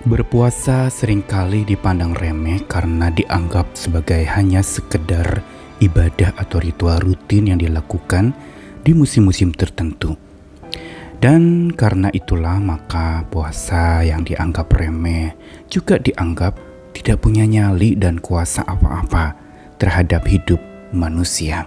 Berpuasa seringkali dipandang remeh karena dianggap sebagai hanya sekedar ibadah atau ritual rutin yang dilakukan di musim-musim tertentu. Dan karena itulah maka puasa yang dianggap remeh juga dianggap tidak punya nyali dan kuasa apa-apa terhadap hidup manusia.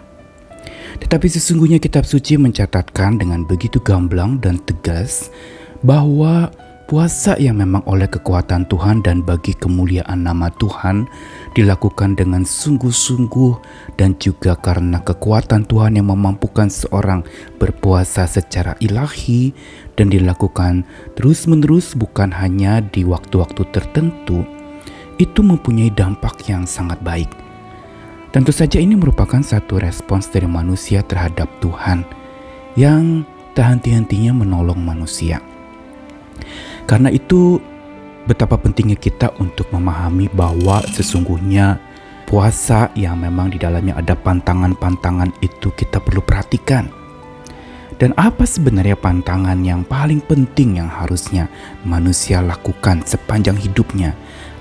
Tetapi sesungguhnya kitab suci mencatatkan dengan begitu gamblang dan tegas bahwa puasa yang memang oleh kekuatan Tuhan dan bagi kemuliaan nama Tuhan dilakukan dengan sungguh-sungguh dan juga karena kekuatan Tuhan yang memampukan seorang berpuasa secara ilahi dan dilakukan terus-menerus bukan hanya di waktu-waktu tertentu, itu mempunyai dampak yang sangat baik. Tentu saja ini merupakan satu respons dari manusia terhadap Tuhan yang tak henti-hentinya menolong manusia. Karena itu betapa pentingnya kita untuk memahami bahwa sesungguhnya puasa yang memang di dalamnya ada pantangan-pantangan itu kita perlu perhatikan. Dan apa sebenarnya pantangan yang paling penting yang harusnya manusia lakukan sepanjang hidupnya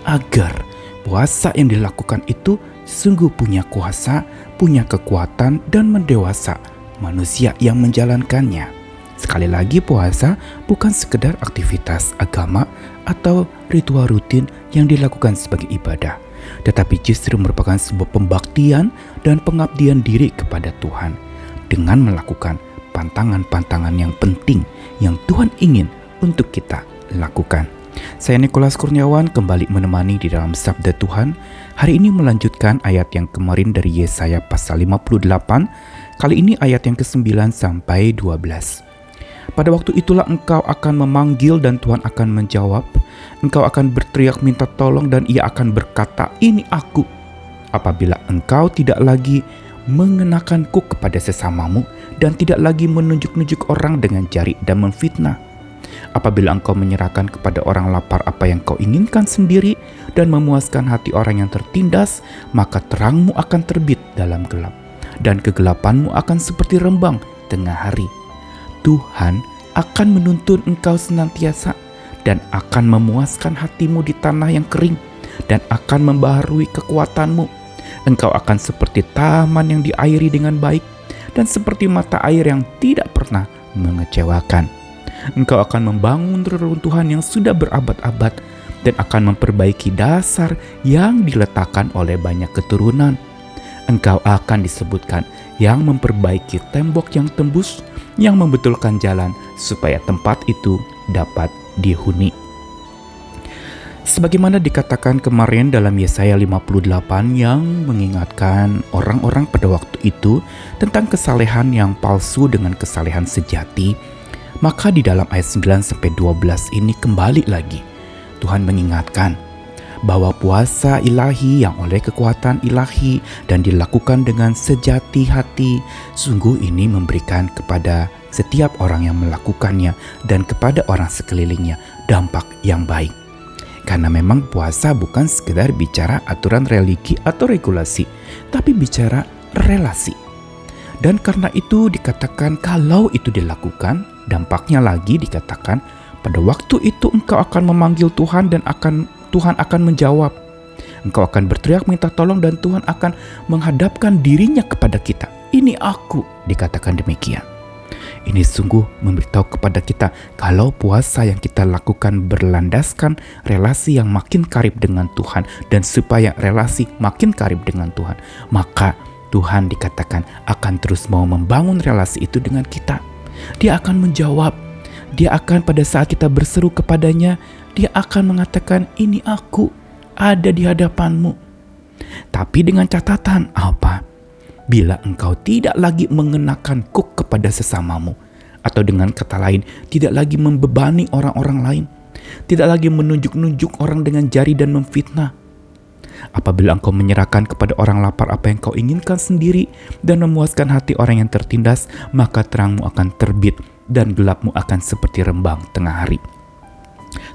agar puasa yang dilakukan itu sungguh punya kuasa, punya kekuatan dan mendewasa manusia yang menjalankannya. Sekali lagi, puasa bukan sekedar aktivitas agama atau ritual rutin yang dilakukan sebagai ibadah, tetapi justru merupakan sebuah pembaktian dan pengabdian diri kepada Tuhan dengan melakukan pantangan-pantangan yang penting yang Tuhan ingin untuk kita lakukan. Saya Nikolas Kurniawan kembali menemani di dalam Sabda Tuhan. Hari ini melanjutkan ayat yang kemarin dari Yesaya pasal 58, kali ini ayat yang ke-9 sampai 12. Pada waktu itulah engkau akan memanggil dan Tuhan akan menjawab. Engkau akan berteriak minta tolong dan Ia akan berkata, "Ini aku." Apabila engkau tidak lagi mengenakan kuk kepada sesamamu dan tidak lagi menunjuk-nunjuk orang dengan jari dan memfitnah. Apabila engkau menyerahkan kepada orang lapar apa yang kau inginkan sendiri dan memuaskan hati orang yang tertindas, maka terangmu akan terbit dalam gelap dan kegelapanmu akan seperti rembang tengah hari. Tuhan akan menuntun engkau senantiasa dan akan memuaskan hatimu di tanah yang kering dan akan membaharui kekuatanmu. Engkau akan seperti taman yang diairi dengan baik dan seperti mata air yang tidak pernah mengecewakan. Engkau akan membangun reruntuhan yang sudah berabad-abad dan akan memperbaiki dasar yang diletakkan oleh banyak keturunan. Engkau akan disebutkan yang memperbaiki tembok yang tembus, yang membetulkan jalan supaya tempat itu dapat dihuni. Sebagaimana dikatakan kemarin dalam Yesaya 58 yang mengingatkan orang-orang pada waktu itu tentang kesalehan yang palsu dengan kesalehan sejati, maka di dalam ayat 9-12 ini kembali lagi Tuhan mengingatkan bahwa puasa ilahi yang oleh kekuatan ilahi dan dilakukan dengan sejati hati, sungguh ini memberikan kepada setiap orang yang melakukannya dan kepada orang sekelilingnya dampak yang baik. Karena memang puasa bukan sekedar bicara aturan religi atau regulasi, tapi bicara relasi. Dan karena itu dikatakan kalau itu dilakukan, dampaknya lagi dikatakan pada waktu itu engkau akan memanggil Tuhan dan Tuhan akan menjawab. Engkau akan berteriak minta tolong dan Tuhan akan menghadapkan dirinya kepada kita. Ini aku, dikatakan demikian. Ini sungguh memberitahu kepada kita kalau puasa yang kita lakukan berlandaskan relasi yang makin karib dengan Tuhan dan supaya relasi makin karib dengan Tuhan, maka Tuhan dikatakan akan terus mau membangun relasi itu dengan kita. Dia akan menjawab. Dia akan pada saat kita berseru kepadanya, Dia akan mengatakan, "Ini aku, ada di hadapanmu." Tapi dengan catatan apa? Bila engkau tidak lagi mengenakan kuk kepada sesamamu, atau dengan kata lain, tidak lagi membebani orang-orang lain, tidak lagi menunjuk-nunjuk orang dengan jari dan memfitnah. Apabila engkau menyerahkan kepada orang lapar apa yang kau inginkan sendiri dan memuaskan hati orang yang tertindas, maka terangmu akan terbit dan gelapmu akan seperti rembang tengah hari.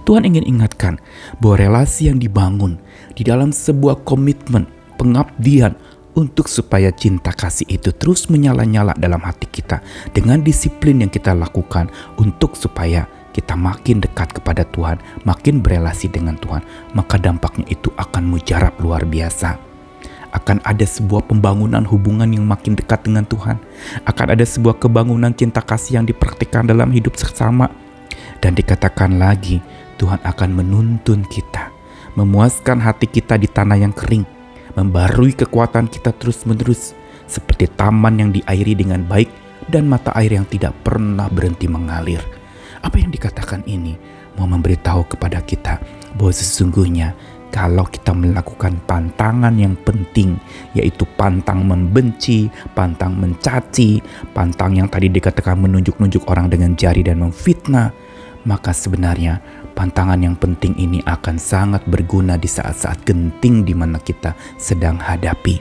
Tuhan ingin ingatkan bahwa relasi yang dibangun di dalam sebuah komitmen pengabdian untuk supaya cinta kasih itu terus menyala-nyala dalam hati kita dengan disiplin yang kita lakukan untuk supaya kita makin dekat kepada Tuhan, makin berelasi dengan Tuhan, maka dampaknya itu akan mujarab luar biasa. Akan ada sebuah pembangunan hubungan yang makin dekat dengan Tuhan. Akan ada sebuah kebangunan cinta kasih yang dipraktikkan dalam hidup sesama. Dan dikatakan lagi, Tuhan akan menuntun kita, memuaskan hati kita di tanah yang kering, membarui kekuatan kita terus-menerus, seperti taman yang diairi dengan baik dan mata air yang tidak pernah berhenti mengalir. Apa yang dikatakan ini mau memberitahu kepada kita bahwa sesungguhnya kalau kita melakukan pantangan yang penting, yaitu pantang membenci, pantang mencaci, pantang yang tadi dikatakan menunjuk-nunjuk orang dengan jari dan memfitnah, maka sebenarnya pantangan yang penting ini akan sangat berguna di saat-saat genting di mana kita sedang hadapi.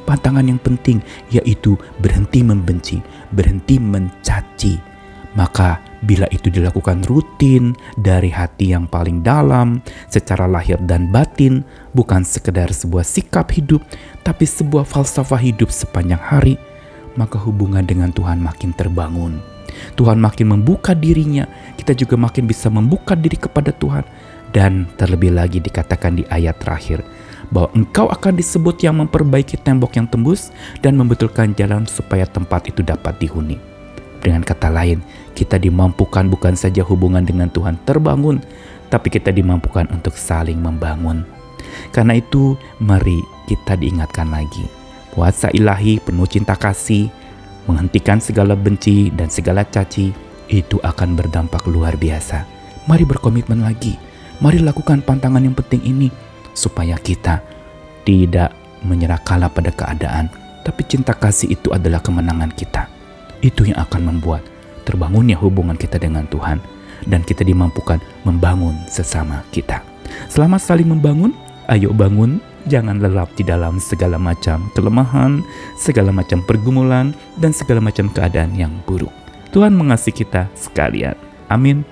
Pantangan yang penting yaitu berhenti membenci, berhenti mencaci. Maka bila itu dilakukan rutin dari hati yang paling dalam, secara lahir dan batin, bukan sekedar sebuah sikap hidup, tapi sebuah falsafah hidup sepanjang hari, maka hubungan dengan Tuhan makin terbangun. Tuhan makin membuka dirinya, kita juga makin bisa membuka diri kepada Tuhan. Dan terlebih lagi dikatakan di ayat terakhir, bahwa engkau akan disebut yang memperbaiki tembok yang tembus dan membetulkan jalan supaya tempat itu dapat dihuni. Dengan kata lain, kita dimampukan bukan saja hubungan dengan Tuhan terbangun, tapi kita dimampukan untuk saling membangun. Karena itu, mari kita diingatkan lagi, puasa ilahi penuh cinta kasih, menghentikan segala benci dan segala caci, itu akan berdampak luar biasa. Mari berkomitmen lagi, mari lakukan pantangan yang penting ini, supaya kita tidak menyerah kalah pada keadaan, tapi cinta kasih itu adalah kemenangan kita. Itu yang akan membuat terbangunnya hubungan kita dengan Tuhan, dan kita dimampukan membangun sesama kita. Selamat saling membangun, ayo bangun, jangan lelap di dalam segala macam kelemahan, segala macam pergumulan, dan segala macam keadaan yang buruk. Tuhan mengasihi kita sekalian. Amin.